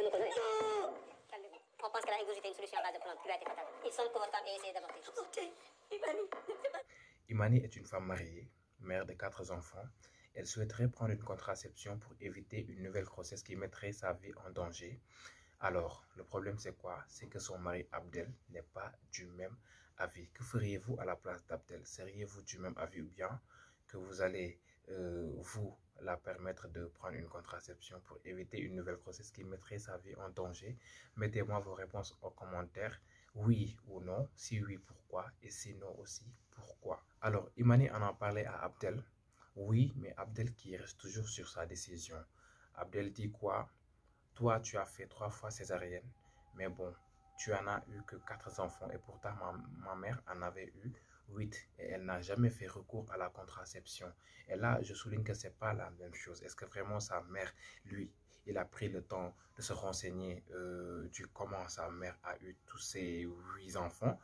tu me connais. Non. Calmez-vous. On pense que la ingurgité est une solution à base de plantes qui va être fatale. Il semble que votre femme ait essayé d'avorter. Avorter? Imani. Imani est une femme mariée, mère de 4 enfants. Elle souhaiterait prendre une contraception pour éviter une nouvelle grossesse qui mettrait sa vie en danger. Alors, le problème c'est quoi? C'est que son mari Abdel n'est pas du même avis. Que feriez-vous à la place d'Abdel? Seriez-vous du même avis ou bien que vous allez, vous, la permettre de prendre une contraception pour éviter une nouvelle grossesse qui mettrait sa vie en danger? Mettez-moi vos réponses en commentaire. Oui ou non? Si oui, pourquoi? Et si non aussi, pourquoi? Alors, Imani en a parlé à Abdel. Oui, mais Abdel qui reste toujours sur sa décision. Abdel dit quoi? Toi, tu as fait 3 fois césarienne, mais bon, tu en as eu que 4 enfants et pourtant ma mère en avait eu 8 et elle n'a jamais fait recours à la contraception. Et là, je souligne que ce n'est pas la même chose. Est-ce que vraiment sa mère, lui, il a pris le temps de se renseigner du comment sa mère a eu tous ces 8 enfants?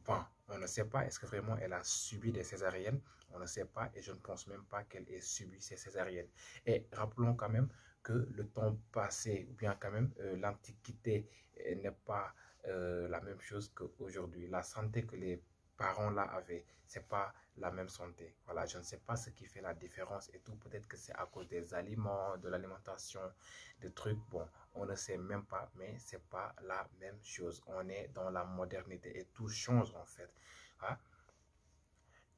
Bon, on ne sait pas. Est-ce que vraiment elle a subi des césariennes? On ne sait pas et je ne pense même pas qu'elle ait subi ces césariennes. Et rappelons quand même que le temps passé, ou bien quand même l'Antiquité n'est pas la même chose qu'aujourd'hui. La santé que les parents là avaient, c'est pas la même santé. Voilà, je ne sais pas ce qui fait la différence et tout. Peut-être que c'est à cause des aliments, de l'alimentation, des trucs. Bon, on ne sait même pas, mais c'est pas la même chose. On est dans la modernité et tout change en fait. Hein?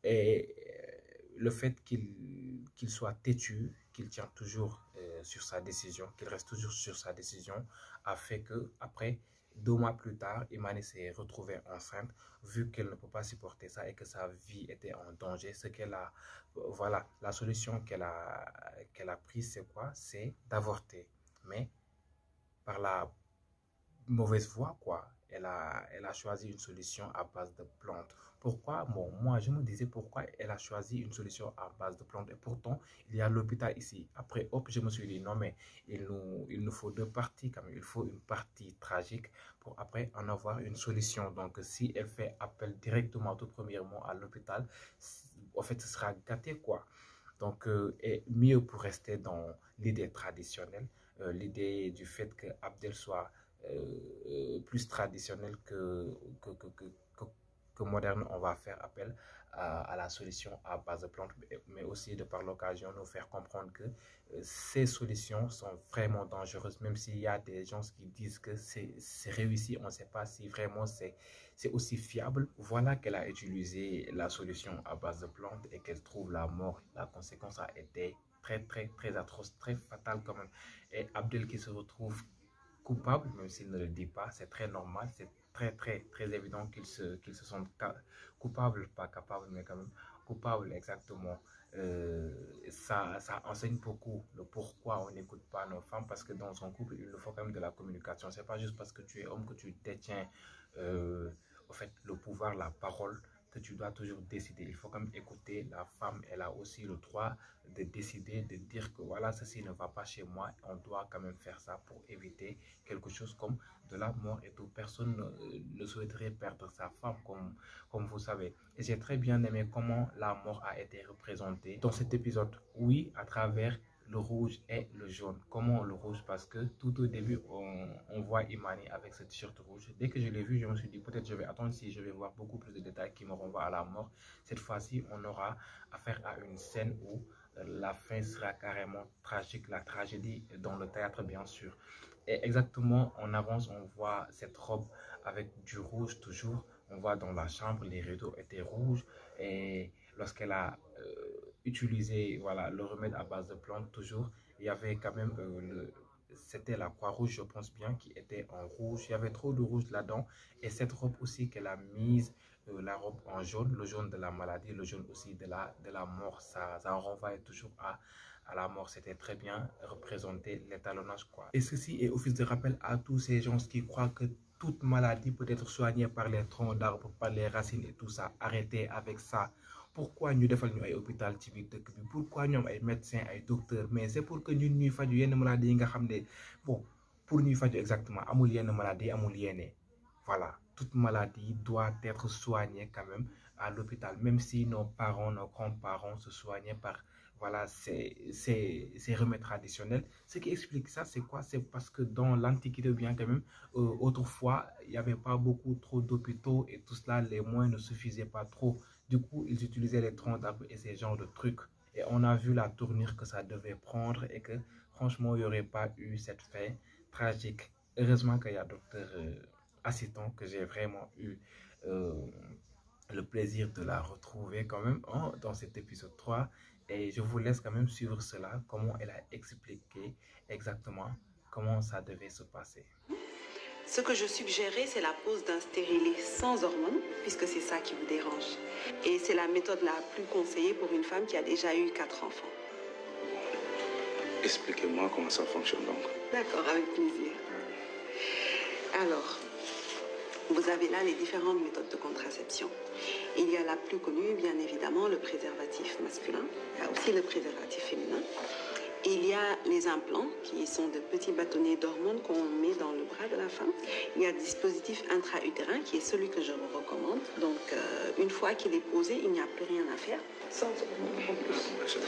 Et le fait qu'il soit têtu, qu'il tient toujours sur sa décision, qu'il reste toujours sur sa décision, a fait que après 2 mois plus tard, Imani s'est retrouvée enceinte, vu qu'elle ne peut pas supporter ça et que sa vie était en danger. Ce qu'elle a, voilà, la solution qu'elle a prise, c'est quoi? C'est d'avorter. Mais par la mauvaise voie, quoi. Elle a choisi une solution à base de plantes. Pourquoi? Bon, moi, je me disais pourquoi elle a choisi une solution à base de plantes. Et pourtant, il y a l'hôpital ici. Après, hop, je me suis dit, non, mais il nous faut 2 parties quand même. Il faut une partie tragique pour après en avoir une solution. Donc, si elle fait appel directement tout premièrement à l'hôpital, en fait, ce sera gâté, quoi. Donc, et mieux pour rester dans l'idée traditionnelle, l'idée du fait que Abdel soit plus traditionnel que moderne, on va faire appel à la solution à base de plantes, mais aussi de par l'occasion nous faire comprendre que ces solutions sont vraiment dangereuses, même s'il y a des gens qui disent que c'est réussi, on ne sait pas si vraiment c'est aussi fiable. Voilà qu'elle a utilisé la solution à base de plantes et qu'elle trouve la mort. La conséquence a été très atroce, très fatale quand même. Et Abdel qui se retrouve coupable, même s'il ne le dit pas, c'est très normal, c'est très évident qu'il se sente coupable, pas capable, mais quand même coupable, exactement. Ça enseigne beaucoup le pourquoi on n'écoute pas nos femmes, parce que dans son couple, il nous faut quand même de la communication. C'est pas juste parce que tu es homme que tu détiens au fait, le pouvoir, la parole, que tu dois toujours décider. Il faut quand même écouter la femme. Elle a aussi le droit de décider, de dire que voilà, ceci ne va pas chez moi. On doit quand même faire ça pour éviter quelque chose comme de la mort et tout. Personne ne souhaiterait perdre sa femme, comme vous savez. Et j'ai très bien aimé comment la mort a été représentée dans cet épisode. Oui, à travers le rouge et le jaune. Comment le rouge? Parce que tout au début, on voit Imani avec ce t-shirt rouge. Dès que je l'ai vu, je me suis dit peut-être je vais attendre si je vais voir beaucoup plus de détails qui me renvoient à la mort. Cette fois-ci, on aura affaire à une scène où la fin sera carrément tragique, la tragédie dans le théâtre bien sûr. Et exactement, on avance, on voit cette robe avec du rouge toujours. On voit dans la chambre, les rideaux étaient rouges et lorsqu'elle a utiliser voilà, le remède à base de plantes toujours. Il y avait quand même, c'était la Croix-Rouge, je pense bien, qui était en rouge. Il y avait trop de rouge là-dedans. Et cette robe aussi qu'elle a mise, la robe en jaune, le jaune de la maladie, le jaune aussi de la mort, ça renvoie toujours à la mort. C'était très bien représenté, l'étalonnage, quoi. Et ceci est office de rappel à tous ces gens qui croient que toute maladie peut être soignée par les troncs d'arbres, par les racines et tout ça. Arrêtez avec ça. Pourquoi ñu defal ñu ay hôpital ci biir dëkk bi pourquoi ñoom ay médecins ay docteurs mais c'est pour que ñun ñuy faju yenn maladie yi nga xam ne bon pour ñuy faju exactement amul yenn maladie amul yenn voilà toute maladie doit être soignée quand même à l'hôpital même si nos parents nos grands-parents se soignaient par voilà, ces remèdes traditionnels. Ce qui explique ça, c'est quoi? C'est parce que dans l'Antiquité, bien quand même, autrefois, il n'y avait pas beaucoup trop d'hôpitaux et tout cela, les moyens ne suffisaient pas trop. Du coup, ils utilisaient les troncs d'arbres et ces genres de trucs. Et on a vu la tournure que ça devait prendre et que franchement, il n'y aurait pas eu cette fin tragique. Heureusement qu'il y a docteur Assiton que j'ai vraiment eu euh, le plaisir de la retrouver quand même hein, dans cet épisode 3. Et je vous laisse quand même suivre cela, comment elle a expliqué exactement comment ça devait se passer. Ce que je suggérais, c'est la pose d'un stérilet sans hormones, puisque c'est ça qui vous dérange. Et c'est la méthode la plus conseillée pour une femme qui a déjà eu 4 enfants. Expliquez-moi comment ça fonctionne donc. D'accord, avec plaisir. Alors, vous avez là les différentes méthodes de contraception. Il y a la plus connue, bien évidemment, le préservatif masculin. Il y a aussi le préservatif féminin. Il y a les implants, qui sont de petits bâtonnets d'hormones qu'on met dans le bras de la femme. Il y a le dispositif intra-utérin, qui est celui que je vous recommande. Donc, une fois qu'il est posé, il n'y a plus rien à faire. Sans hormones en plus.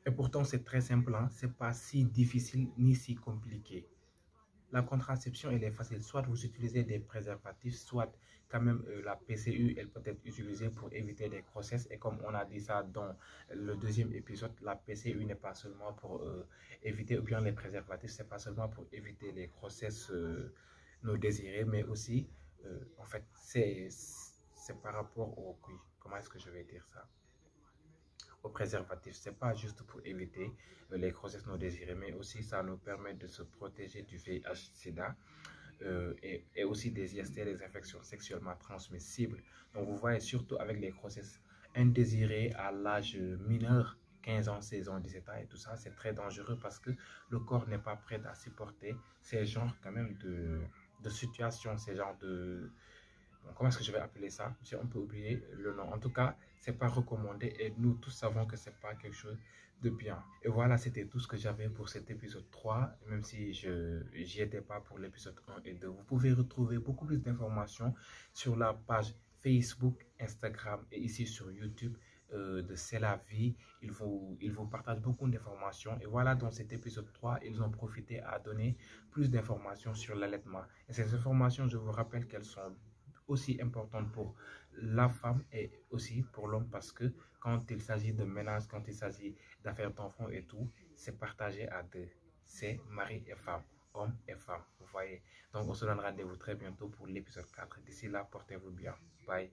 Et pourtant, c'est très simple, hein? C'est pas si difficile ni si compliqué. La contraception, elle est facile. Soit vous utilisez des préservatifs, soit quand même la PCU, elle peut être utilisée pour éviter des grossesses. Et comme on a dit ça dans le deuxième épisode, la PCU n'est pas seulement pour éviter, ou bien les préservatifs, c'est pas seulement pour éviter les grossesses non désirées, mais aussi, en fait, c'est par rapport au... Oui, comment est-ce que je vais dire ça? Au préservatif, c'est pas juste pour éviter les grossesses non désirées, mais aussi ça nous permet de se protéger du VIH-Sida et aussi des IST, des infections sexuellement transmissibles. Donc vous voyez, surtout avec les grossesses indésirées à l'âge mineur, 15 ans, 16 ans, 17 ans et tout ça, c'est très dangereux parce que le corps n'est pas prêt à supporter ces genres quand même de situations, ces genres de... Comment est-ce que je vais appeler ça? Si on peut oublier le nom. En tout cas, c'est pas recommandé et nous tous savons que c'est pas quelque chose de bien. Et voilà, c'était tout ce que j'avais pour cet épisode 3, même si je n'y étais pas pour l'épisode 1 et 2. Vous pouvez retrouver beaucoup plus d'informations sur la page Facebook, Instagram et ici sur YouTube de C'est la vie. Ils vous partagent beaucoup d'informations. Et voilà, dans cet épisode 3, ils ont profité à donner plus d'informations sur l'allaitement. Et ces informations, je vous rappelle qu'elles sont aussi importante pour la femme et aussi pour l'homme parce que quand il s'agit de ménage, quand il s'agit d'affaires d'enfants et tout, c'est partagé à deux. C'est mari et femme, homme et femme, vous voyez. Donc on se donne rendez-vous très bientôt pour l'épisode 4. D'ici là, portez-vous bien. Bye.